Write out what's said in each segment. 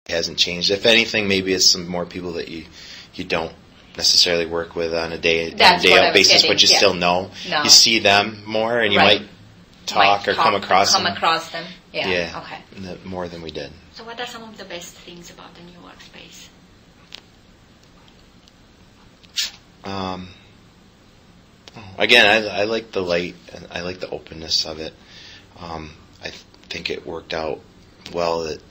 hasn't changed. If anything, maybe it's some more people that you don't necessarily work with on a day-out basis, but you still know. No. You see them more, and you might talk or come across them. Yeah. Okay. More than we did. So what are some of the best things about the new workspace? Again, I like the light, and I like the openness of it. I think it worked out well. That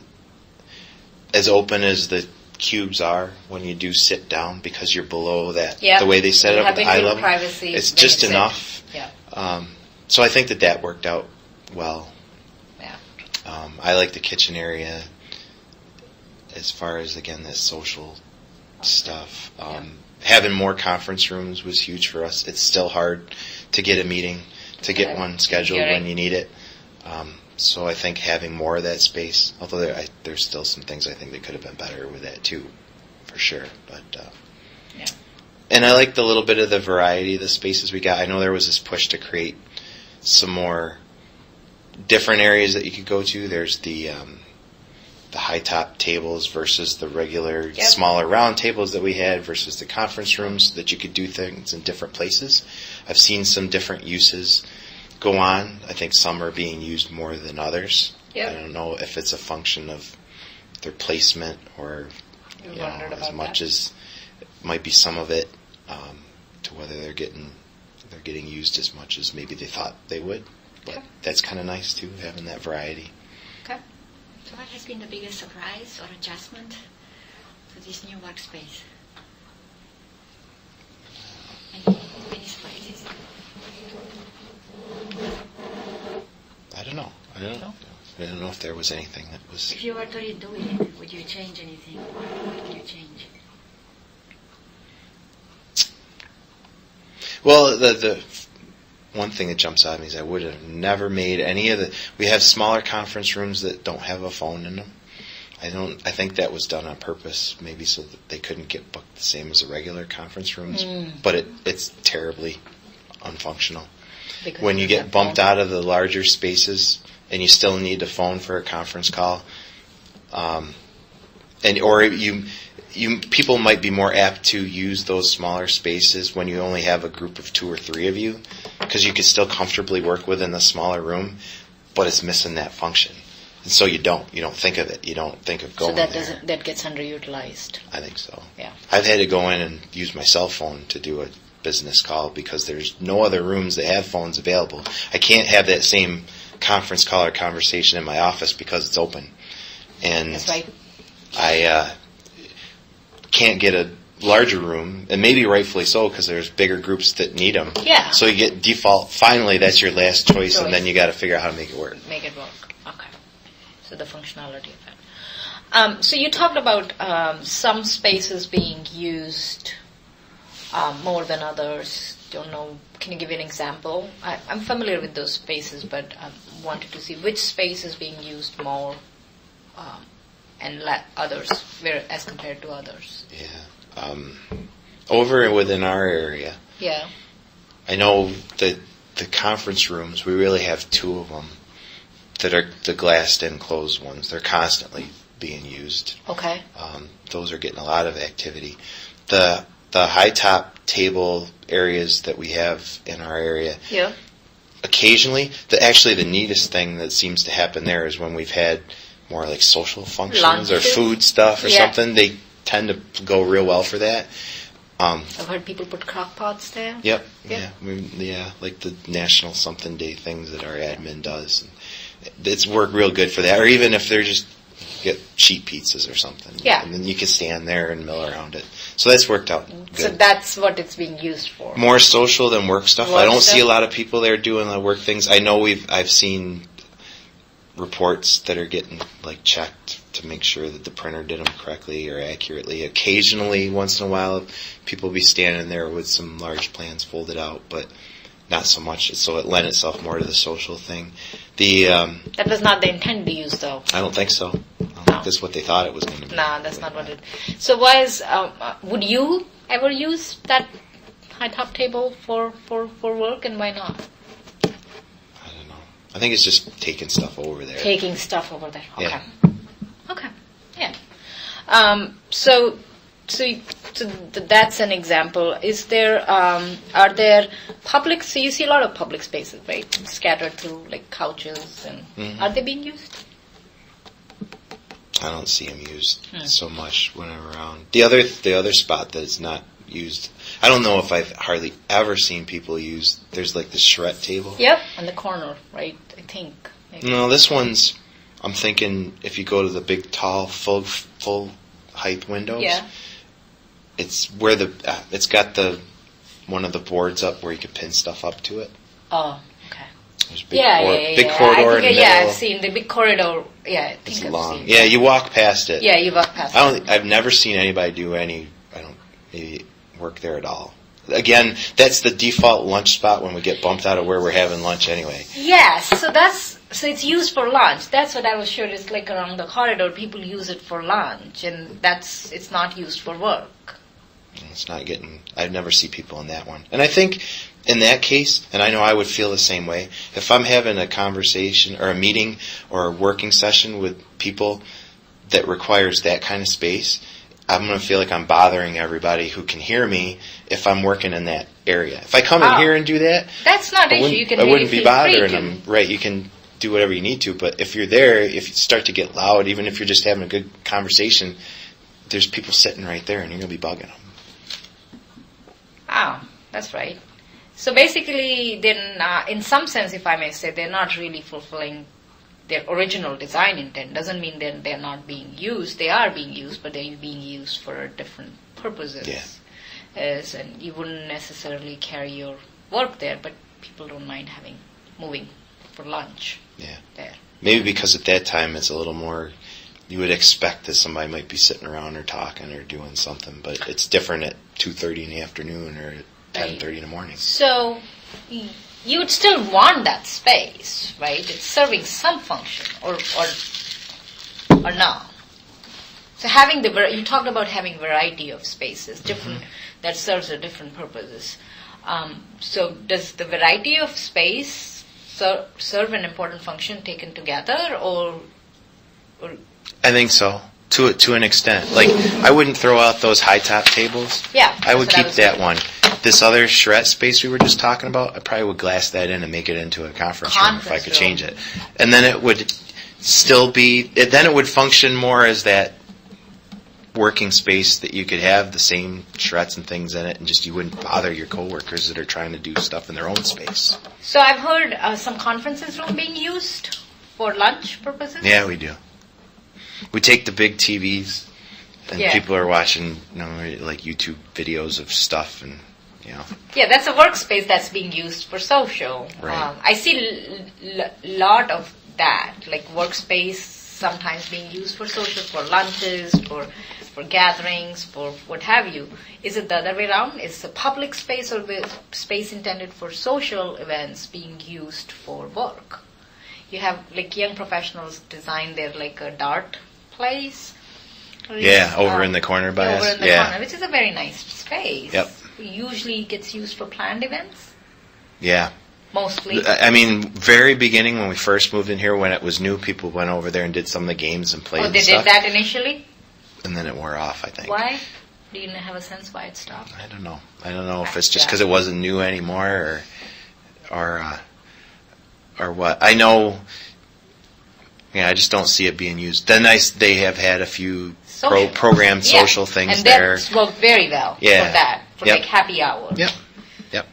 as open as the cubes are when you do sit down, because you're below that, the way they set it up at the eye level, privacy, it's just enough. Yeah. So I think that worked out well. Yeah. I like the kitchen area as far as, again, the social stuff. Having more conference rooms was huge for us. It's still hard to get a meeting, to get one scheduled when you need it. So I think having more of that space, although there's still some things I think that could have been better with that too, for sure. But and I like the little bit of the variety of the spaces we got. I know there was this push to create some more different areas that you could go to. There's the high top tables versus the regular smaller round tables that we had versus the conference rooms, that you could do things in different places. I've seen some different uses go on. I think some are being used more than others. I don't know if it's a function of their placement or as much as it might be some of it, to whether they're getting used as much as maybe they thought they would. But that's kind of nice too, having that variety. Okay. So what has been the biggest surprise or adjustment to this new workspace? Any surprises? I don't know. I don't know if there was anything that was... If you were to redo it, would you change anything? What would you change? Well, the one thing that jumps out at me is I would have never made any of the... We have smaller conference rooms that don't have a phone in them. I think that was done on purpose, maybe so that they couldn't get booked the same as the regular conference rooms. But it's terribly unfunctional. Because when you get bumped out of the larger spaces and you still need a phone for a conference call, people might be more apt to use those smaller spaces when you only have a group of 2 or 3 of you, because you can still comfortably work within the smaller room, but it's missing that function. And so you don't think of it. You don't think of going there. So that gets underutilized. I think so. Yeah. I've had to go in and use my cell phone to do a business call because there's no other rooms that have phones available. I can't have that same conference call or conversation in my office because it's open. And that's right. I can't get a larger room, and maybe rightfully so, because there's bigger groups that need them. Yeah. So you get default, finally that's your last choice, and then you got to figure out how to make it work. Make it work. Okay. So the functionality of it. So you talked about some spaces being used more than others. Don't know. Can you give an example? I'm familiar with those spaces, but I wanted to see which space is being used more and others, as compared to others. Yeah. Over and within our area. Yeah. I know that the conference rooms, we really have 2 of them that are the glassed-in closed ones. They're constantly being used. Okay. Those are getting a lot of activity. The high-top table areas that we have in our area, occasionally, the neatest thing that seems to happen there is when we've had more like social functions or food stuff or something. They tend to go real well for that. I've heard people put crock pots there. Yep. Yeah. Like the National Something Day things that our admin does. It's worked real good for that. Or even if they're just get cheap pizzas or something. Yeah. And then you can stand there and mill around it. So that's worked out good. So that's what it's being used for. More social than work stuff. I don't see a lot of people there doing the work things. I know I've seen reports that are getting checked to make sure that the printer did them correctly or accurately. Occasionally, once in a while, people will be standing there with some large plans folded out, but not so much. So it lent itself more to the social thing. That was not the intended use, though. I don't think so. I don't think that's what they thought it was going to be. No, that's not what it... So why is... would you ever use that high-top table for work, and why not? I don't know. I think it's just taking stuff over there. Taking stuff over there. Okay. Yeah. Okay. Yeah. So that's an example. Is there are there public? So you see a lot of public spaces, right, scattered through like couches, and are they being used? I don't see them used so much when I'm around. The other spot that is not used, I don't know if I've hardly ever seen people use. There's like the charrette table. Yep, in the corner, right? I think. Maybe. No, this one's. I'm thinking if you go to the big, tall, full height windows. Yeah. It's where it's got one of the boards up where you can pin stuff up to it. Oh, okay. There's a big corridor in the middle. Yeah, I've seen the big corridor. Yeah, I think it's I've long. seen Yeah, you walk past it. Yeah, you walk past it. I've never seen anybody do maybe work there at all. Again, that's the default lunch spot when we get bumped out of where we're having lunch anyway. Yes, so it's used for lunch. That's what I was sure. It's like around the corridor, people use it for lunch, and it's not used for work. It's not getting. I'd never see people in that one. And I think in that case, and I know I would feel the same way, if I'm having a conversation or a meeting or a working session with people that requires that kind of space, I'm going to feel like I'm bothering everybody who can hear me if I'm working in that area. If I come in here and do that, that's not an issue. I wouldn't be bothering them. Right, you can do whatever you need to, but if you're there, if you start to get loud, even if you're just having a good conversation, there's people sitting right there and you're going to be bugging them. Oh, that's right. So basically, then, in some sense, if I may say, they're not really fulfilling their original design intent. Doesn't mean that they're not being used. They are being used, but they're being used for different purposes. Yeah. And you wouldn't necessarily carry your work there, but people don't mind moving for lunch. Yeah. There. Maybe because at that time it's a little more. You would expect that somebody might be sitting around or talking or doing something, but it's different at 2:30 in the afternoon or at 10:30 in the morning. So you would still want that space, right? It's serving some function, or no. So you talked about having variety of spaces, different that serves different purposes. So does the variety of space serve an important function taken together, or I think so, to an extent. Like, I wouldn't throw out those high top tables. Yeah. I would keep that one. This other charrette space we were just talking about, I probably would glass that in and make it into a conference room if I could change it. And then it would still be, then it would function more as that working space that you could have the same charrettes and things in it, and just you wouldn't bother your coworkers that are trying to do stuff in their own space. So I've heard some conferences room being used for lunch purposes? Yeah, we do. We take the big TVs, and people are watching, like YouTube videos of stuff, and Yeah, that's a workspace that's being used for social. Right. I see lot of that, like workspace sometimes being used for social, for lunches, for gatherings, for what have you. Is it the other way around? Is the public space or the space intended for social events being used for work? You have like young professionals design their like a dart place. Yeah, over in the corner by us. Over in the corner, which is a very nice space. Yep. Usually gets used for planned events. Yeah. Mostly. I mean, very beginning when we first moved in here, when it was new, people went over there and did some of the games and played. Oh, they did that initially? And then it wore off, I think. Why? Do you have a sense why it stopped? I don't know. I don't know if it's just because it wasn't new anymore, or what. I know. Yeah, I just don't see it being used. Then they have had a few programmed social things and there. And that worked very well for that, for like happy hour. Yep. Yeah.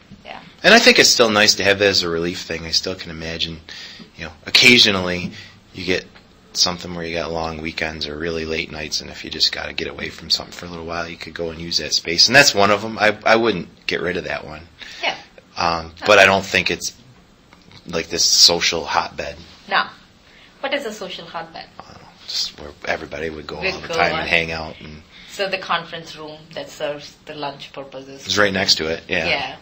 And I think it's still nice to have that as a relief thing. I still can imagine, occasionally you get something where you got long weekends or really late nights, and if you just got to get away from something for a little while, you could go and use that space. And that's one of them. I wouldn't get rid of that one. Yeah. But I don't think it's like this social hotbed. No. What is a social hotbed? I don't know, just where everybody would go all the time and hang out. And so the conference room that serves the lunch purposes. It's right next to it, yeah. Yeah,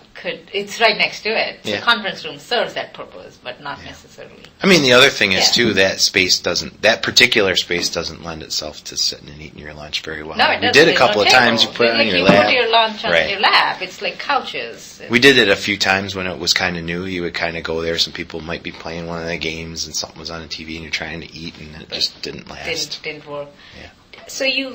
it's right next to it. So yeah. conference room serves that purpose, but not necessarily. I mean, the other thing is, too, that particular space doesn't lend itself to sitting and eating your lunch very well. No, it doesn't. We did a couple of times. You put it on your lap. You put your lunch on your lap. It's like couches. We did it a few times when it was kind of new. You would kind of go there. Some people might be playing one of the games, and something was on the TV, and you're trying to eat, and it just didn't last. Didn't work. Yeah. So you